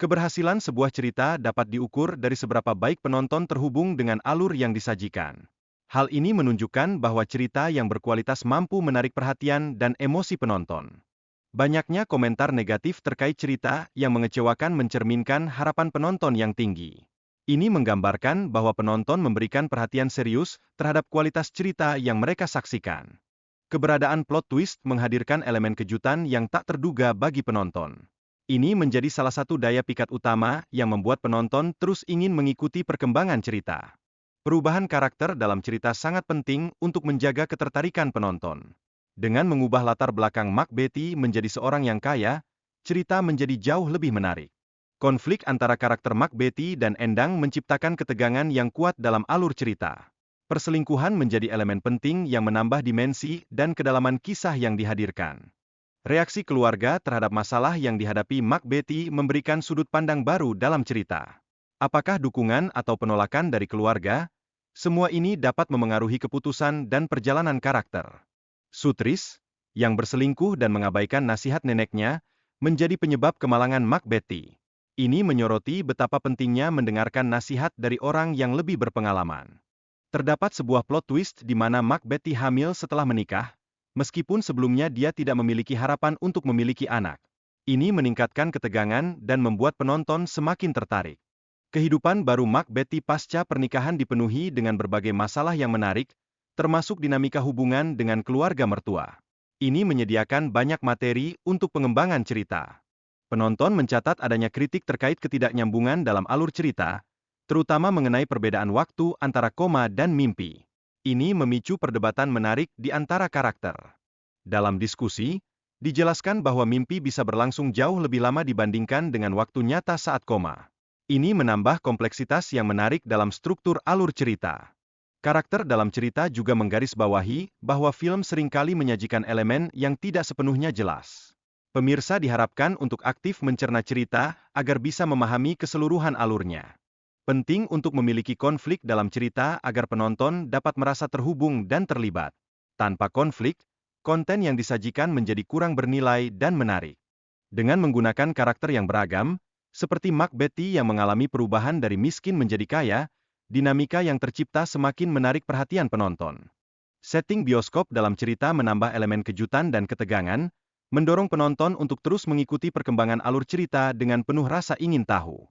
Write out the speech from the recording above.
Keberhasilan sebuah cerita dapat diukur dari seberapa baik penonton terhubung dengan alur yang disajikan. Hal ini menunjukkan bahwa cerita yang berkualitas mampu menarik perhatian dan emosi penonton. Banyaknya komentar negatif terkait cerita yang mengecewakan mencerminkan harapan penonton yang tinggi. Ini menggambarkan bahwa penonton memberikan perhatian serius terhadap kualitas cerita yang mereka saksikan. Keberadaan plot twist menghadirkan elemen kejutan yang tak terduga bagi penonton. Ini menjadi salah satu daya pikat utama yang membuat penonton terus ingin mengikuti perkembangan cerita. Perubahan karakter dalam cerita sangat penting untuk menjaga ketertarikan penonton. Dengan mengubah latar belakang Mark Beatty menjadi seorang yang kaya, cerita menjadi jauh lebih menarik. Konflik antara karakter Mark Beatty dan Endang menciptakan ketegangan yang kuat dalam alur cerita. Perselingkuhan menjadi elemen penting yang menambah dimensi dan kedalaman kisah yang dihadirkan. Reaksi keluarga terhadap masalah yang dihadapi Mark Beatty memberikan sudut pandang baru dalam cerita. Apakah dukungan atau penolakan dari keluarga? Semua ini dapat memengaruhi keputusan dan perjalanan karakter. Sutris, yang berselingkuh dan mengabaikan nasihat neneknya, menjadi penyebab kemalangan Mark Beatty. Ini menyoroti betapa pentingnya mendengarkan nasihat dari orang yang lebih berpengalaman. Terdapat sebuah plot twist di mana Mark Beatty hamil setelah menikah, meskipun sebelumnya dia tidak memiliki harapan untuk memiliki anak. Ini meningkatkan ketegangan dan membuat penonton semakin tertarik. Kehidupan baru Mark Beatty pasca pernikahan dipenuhi dengan berbagai masalah yang menarik, termasuk dinamika hubungan dengan keluarga mertua. Ini menyediakan banyak materi untuk pengembangan cerita. Penonton mencatat adanya kritik terkait ketidaknyambungan dalam alur cerita, terutama mengenai perbedaan waktu antara koma dan mimpi. Ini memicu perdebatan menarik di antara karakter. Dalam diskusi, dijelaskan bahwa mimpi bisa berlangsung jauh lebih lama dibandingkan dengan waktu nyata saat koma. Ini menambah kompleksitas yang menarik dalam struktur alur cerita. Karakter dalam cerita juga menggarisbawahi bahwa film seringkali menyajikan elemen yang tidak sepenuhnya jelas. Pemirsa diharapkan untuk aktif mencerna cerita agar bisa memahami keseluruhan alurnya. Penting untuk memiliki konflik dalam cerita agar penonton dapat merasa terhubung dan terlibat. Tanpa konflik, konten yang disajikan menjadi kurang bernilai dan menarik. Dengan menggunakan karakter yang beragam, seperti Mark Beatty yang mengalami perubahan dari miskin menjadi kaya, dinamika yang tercipta semakin menarik perhatian penonton. Setting bioskop dalam cerita menambah elemen kejutan dan ketegangan, mendorong penonton untuk terus mengikuti perkembangan alur cerita dengan penuh rasa ingin tahu.